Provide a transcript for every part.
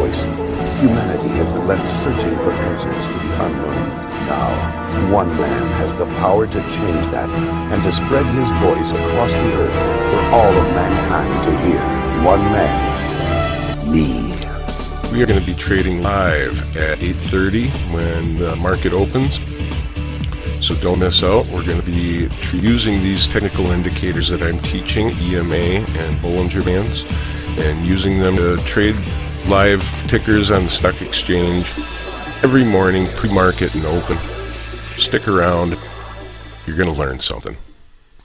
voice. Humanity has been left searching for answers to the unknown. Now, one man has the power to change that and to spread his voice across the earth for all of mankind to hear. One man. Me. We are going to be trading live at 8:30 when the market opens. So don't miss out. We're going to be using these technical indicators that I'm teaching, EMA and Bollinger Bands, and using them to trade live tickers on the stock exchange every morning, pre-market and open. Stick around. You're going to learn something.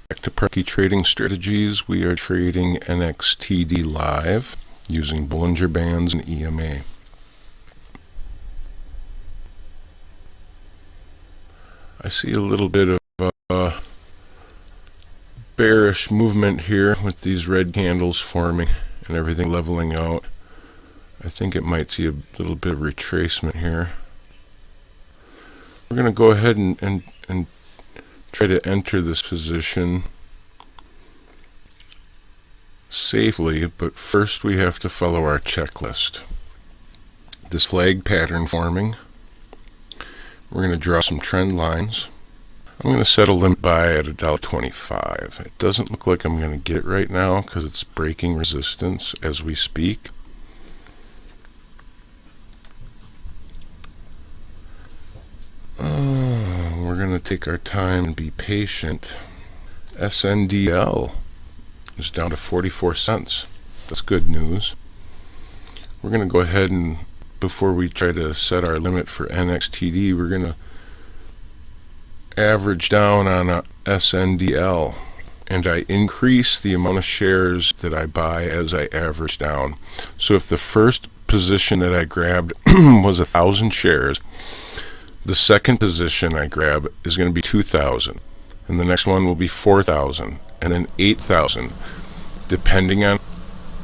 Back to Preki Trading Strategies. We are trading NXTD live using Bollinger Bands and EMA. I see a little bit of bearish movement here with these red candles forming and everything leveling out. I think it might see a little bit of retracement here. We're going to go ahead and try to enter this position safely, but first we have to follow our checklist. This flag pattern forming. We're going to draw some trend lines. I'm going to set a limit buy at $1.25. It doesn't look like I'm going to get it right now because it's breaking resistance as we speak. We're going to take our time and be patient. SNDL is down to 44 cents. That's good news. We're going to go ahead and, before we try to set our limit for NXTD, we're going to average down on a SNDL, and I increase the amount of shares that I buy as I average down. So if the first position that I grabbed was 1,000 shares, the second position I grab is going to be 2,000, and the next one will be 4,000, and then 8,000, depending on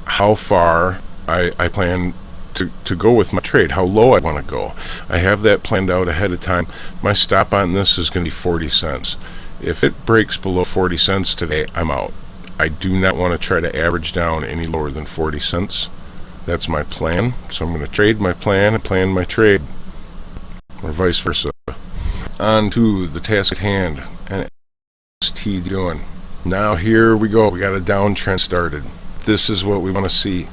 how far I plan to go with my trade, how low I want to go. I have that planned out ahead of time. My stop on this is going to be 40 cents. If it breaks below 40 cents today, I'm out. I do not want to try to average down any lower than 40 cents. That's my plan. So I'm going to trade my plan and plan my trade, or vice versa. On to the task at hand. And NXT doing. Now here we go. We got a downtrend started. This is what we want to see.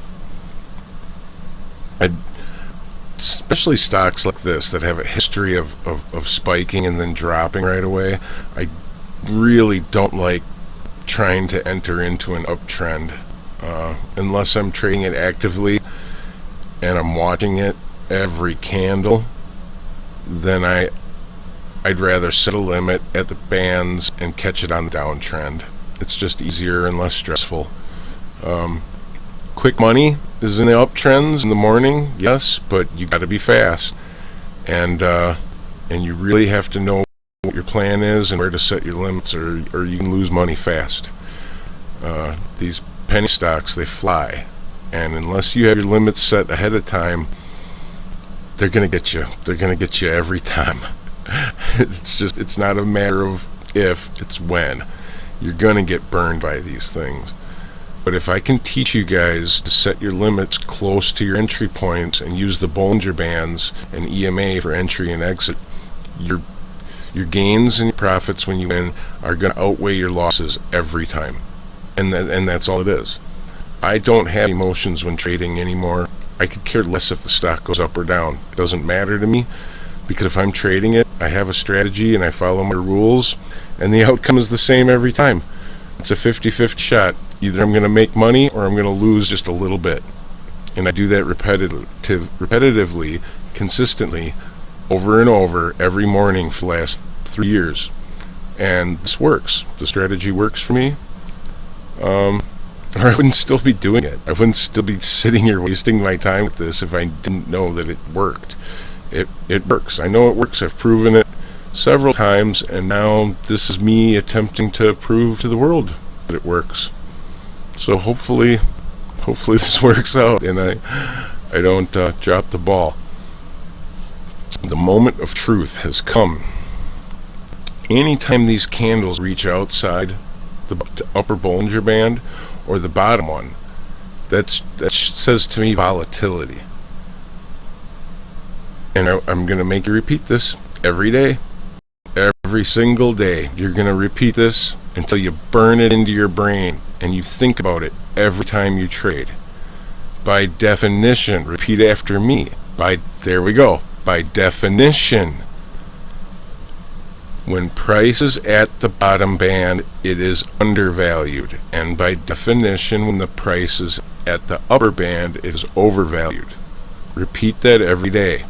Especially stocks like this that have a history of spiking and then dropping right away. I really don't like trying to enter into an uptrend unless I'm trading it actively and I'm watching it every candle. Then I'd rather set a limit at the bands and catch it on the downtrend. It's just easier and less stressful. Quick money is in the uptrends in the morning, yes, but you got to be fast, and you really have to know what your plan is and where to set your limits, or you can lose money fast. These penny stocks, they fly, and unless you have your limits set ahead of time, they're gonna get you. They're gonna get you every time. It's not a matter of if, it's when. You're gonna get burned by these things. But if I can teach you guys to set your limits close to your entry points and use the Bollinger Bands and EMA for entry and exit, your gains and your profits when you win are going to outweigh your losses every time. And that's all it is. I don't have emotions when trading anymore. I could care less if the stock goes up or down. It doesn't matter to me, because if I'm trading it, I have a strategy and I follow my rules, and the outcome is the same every time. It's a 50-50 shot. Either I'm going to make money or I'm going to lose just a little bit. And I do that repetitively, consistently, over and over, every morning for the last 3 years. And this works. The strategy works for me. Or I wouldn't still be doing it. I wouldn't still be sitting here wasting my time with this if I didn't know that it worked. It works. I know it works. I've proven it several times, and now this is me attempting to prove to the world that it works. So hopefully this works out and I don't drop the ball. The moment of truth has come. Anytime these candles reach outside the upper Bollinger Band or the bottom one, that says to me volatility. And I'm going to make you repeat this every day. Every single day. You're going to repeat this until you burn it into your brain and you think about it every time you trade. By definition, repeat after me. There we go. By definition, when price is at the bottom band, it is undervalued. And by definition, when the price is at the upper band, it is overvalued. Repeat that every day.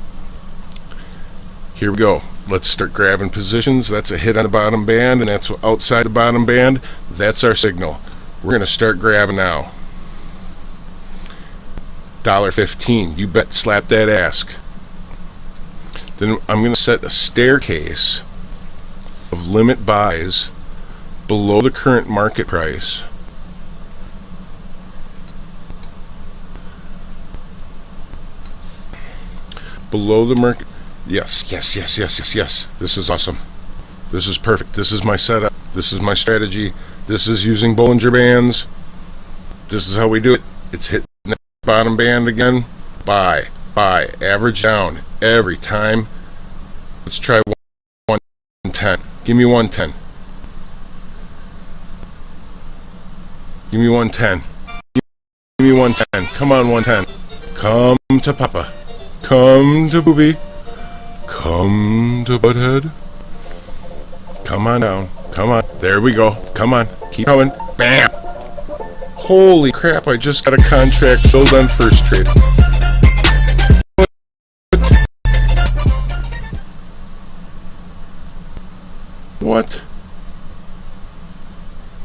Here we go. Let's start grabbing positions. That's a hit on the bottom band, and that's outside the bottom band. That's our signal. We're going to start grabbing now. $1.15. You bet, slap that ask. Then I'm going to set a staircase of limit buys below the current market price. Below the market. Yes. This is awesome. This is perfect. This is my setup. This is my strategy. This is using Bollinger Bands. This is how we do it. It's hitting the bottom band again. Buy. Average down every time. Let's try 110. Give me 110. Give me 110. Give me 110. Come on, 110. Come to Papa. Come to Booby. Come to Butthead. Come on down. Come on. There we go. Come on. Keep going. Bam! Holy crap, I just got a contract filled on first trade. What?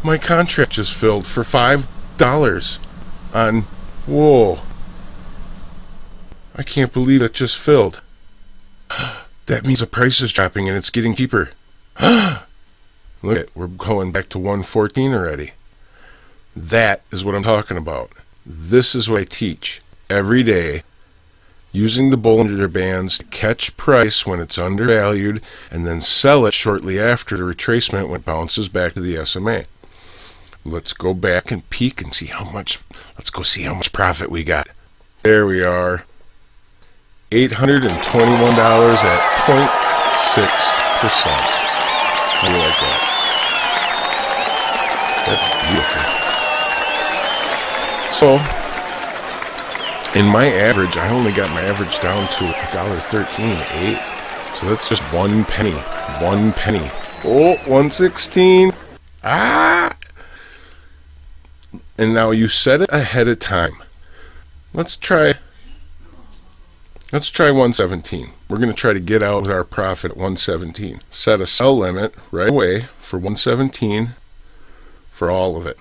My contract just filled for $5 on... Whoa. I can't believe it just filled. That means the price is dropping and it's getting cheaper. Look at, we're going back to 114 already. That is what I'm talking about. This is what I teach every day, using the Bollinger Bands to catch price when it's undervalued and then sell it shortly after the retracement when it bounces back to the SMA. Let's go back and peek and see how much, let's go see how much profit we got. There we are. $821 at 0.6%. How do you like that? That's beautiful. So, in my average, I only got my average down to $1.13.8. So that's just 1 penny. 1 penny. Oh, 116. Ah! And now you set it ahead of time. Let's try 117. We're going to try to get out with our profit at 117. Set a sell limit right away for 117 for all of it.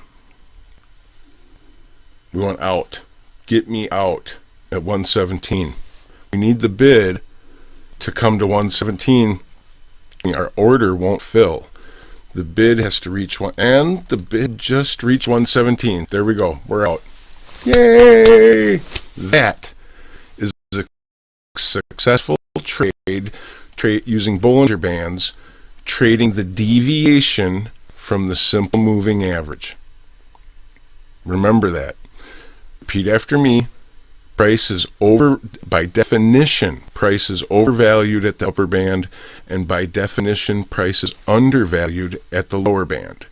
We want out. Get me out at 117. We need the bid to come to 117. Our order won't fill. The bid has to reach one, and the bid just reached 117. There we go. We're out. Yay! That is a successful trade using Bollinger Bands, trading the deviation from the simple moving average. Remember that. Repeat after me. Price is by definition, price is overvalued at the upper band, and by definition, price is undervalued at the lower band.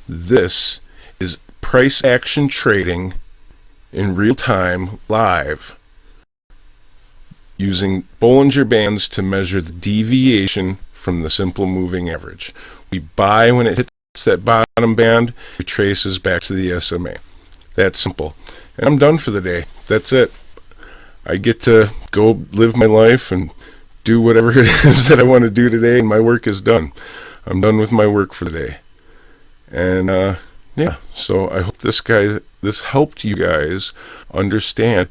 This is price action trading in real time, live, using Bollinger Bands to measure the deviation from the simple moving average. We buy when it hits that bottom band, it traces back to the SMA. That's simple. And I'm done for the day. That's it. I get to go live my life and do whatever it is that I want to do today, and my work is done. I'm done with my work for the day. And yeah, so I hope this helped you guys understand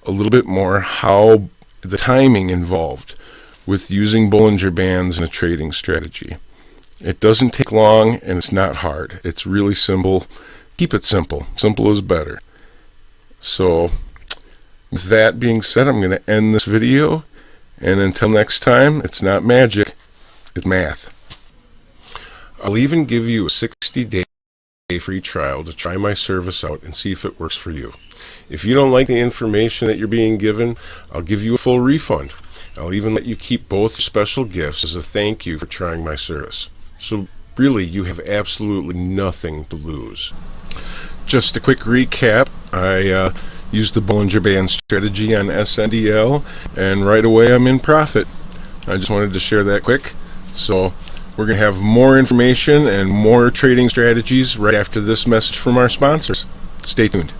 a little bit more how the timing involved with using Bollinger Bands in a trading strategy. It doesn't take long, and it's not hard. It's really simple. Keep it simple. Simple is better. So, with that being said, I'm going to end this video. And until next time, it's not magic, it's math. I'll even give you a 60-day free trial to try my service out and see if it works for you. If you don't like the information that you're being given, I'll give you a full refund. I'll even let you keep both special gifts as a thank you for trying my service. So really, you have absolutely nothing to lose. Just a quick recap. I used the Bollinger Band strategy on SNDL, and right away I'm in profit. I just wanted to share that quick. So we're going to have more information and more trading strategies right after this message from our sponsors. Stay tuned.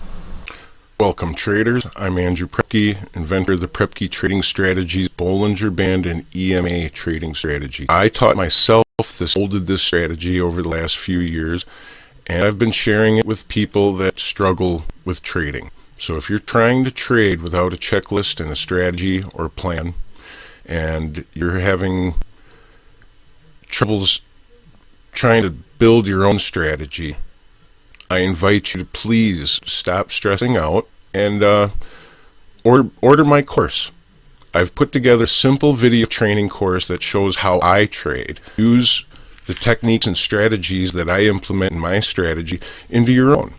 Welcome traders, I'm Andrew Prepke, inventor of the Prepke Trading Strategies, Bollinger Band and EMA trading strategy. I taught myself this strategy over the last few years, and I've been sharing it with people that struggle with trading. So if you're trying to trade without a checklist and a strategy or plan, and you're having troubles trying to build your own strategy, I invite you to please stop stressing out and order my course. I've put together a simple video training course that shows how I trade. Use the techniques and strategies that I implement in my strategy into your own.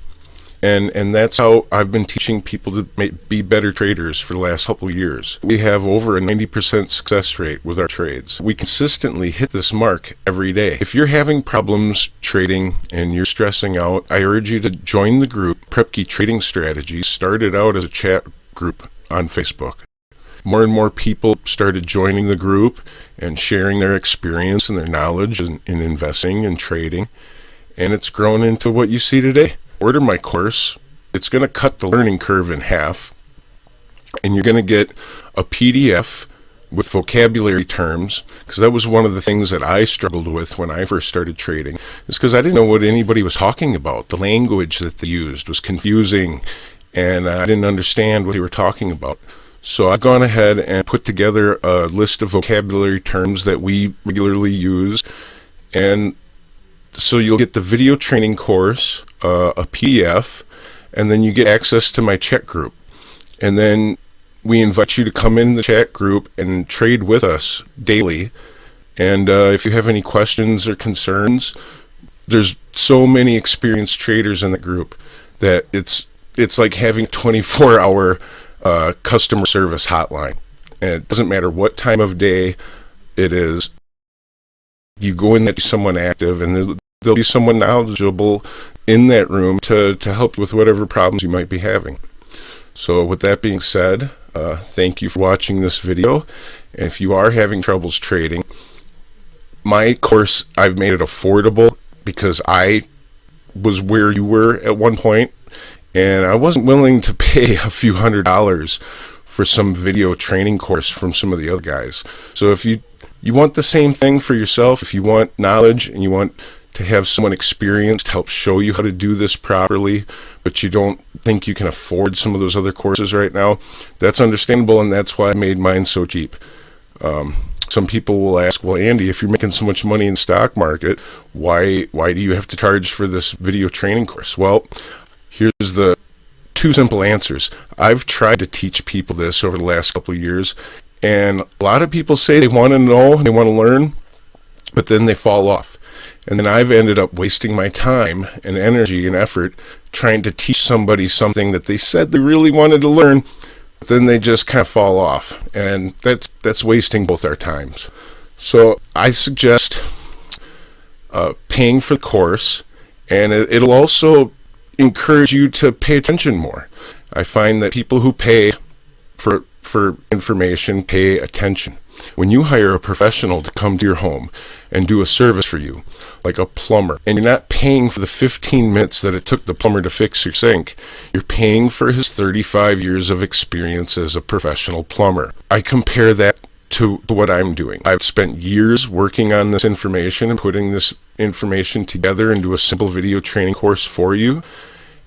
And that's how I've been teaching people to be better traders for the last couple of years. We have over a 90% success rate with our trades. We consistently hit this mark every day. If you're having problems trading and you're stressing out, I urge you to join the group. Prepke Trading Strategies started out as a chat group on Facebook. More and more people started joining the group and sharing their experience and their knowledge in investing and trading, and it's grown into what you see today. Order my course. It's going to cut the learning curve in half, and you're going to get a PDF with vocabulary terms, because that was one of the things that I struggled with when I first started trading, is because I didn't know what anybody was talking about. The language that they used was confusing, and I didn't understand what they were talking about. So I've gone ahead and put together a list of vocabulary terms that we regularly use, and so you'll get the video training course, a PDF, and then you get access to my chat group. And then we invite you to come in the chat group and trade with us daily. And if you have any questions or concerns, there's so many experienced traders in the group that it's like having a 24-hour customer service hotline. And it doesn't matter what time of day it is. You go in there to someone active, and there'll be someone knowledgeable in that room to help with whatever problems you might be having. So with that being said, thank you for watching this video. And if you are having troubles trading, my course, I've made it affordable because I was where you were at one point, and I wasn't willing to pay a few $100s for some video training course from some of the other guys. So if you want the same thing for yourself, if you want knowledge and you want to have someone experienced help show you how to do this properly, but you don't think you can afford some of those other courses right now, that's understandable, and that's why I made mine so cheap. Some people will ask, well, Andy, if you're making so much money in the stock market, why do you have to charge for this video training course? Well, here's the two simple answers. I've tried to teach people this over the last couple of years, and a lot of people say they want to know, they want to learn, but then they fall off. And then I've ended up wasting my time and energy and effort trying to teach somebody something that they said they really wanted to learn, but then they just kind of fall off. And that's wasting both our times. So I suggest paying for the course, and it'll also encourage you to pay attention more. I find that people who pay for information pay attention. When you hire a professional to come to your home and do a service for you, like a plumber, and you're not paying for the 15 minutes that it took the plumber to fix your sink, you're paying for his 35 years of experience as a professional plumber. I compare that to what I'm doing. I've spent years working on this information and putting this information together into a simple video training course for you,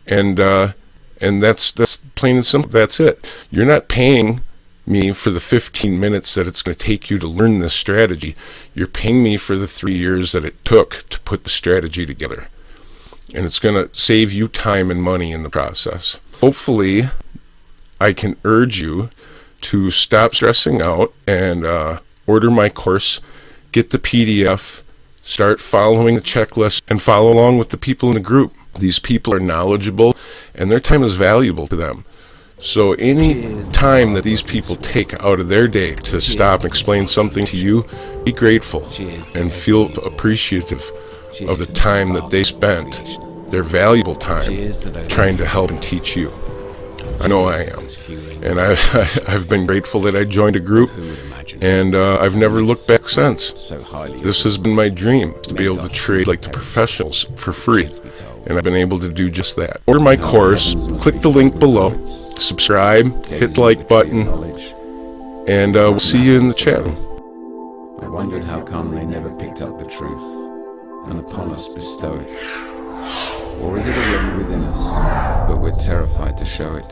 and that's plain and simple. That's it. You're not paying me for the 15 minutes that it's going to take you to learn this strategy. You're paying me for the 3 years that it took to put the strategy together, and it's going to save you time and money in the process. Hopefully I can urge you to stop stressing out and order my course, get the PDF, start following the checklist, and follow along with the people in the group. These people are knowledgeable, and their time is valuable to them. So any time that these people take out of their day to stop and explain something to you, be grateful and feel appreciative of the time that they spent, their valuable time, trying to help and teach you. I know I am. And I've been grateful that I joined a group, and I've never looked back since. This has been my dream, to be able to trade like the professionals for free, and I've been able to do just that. Order my course, click the link below, subscribe, hit the like button, and we'll see you in the chat. I wondered how come they never picked up the truth and upon us bestow it. Or is it already within us, but we're terrified to show it?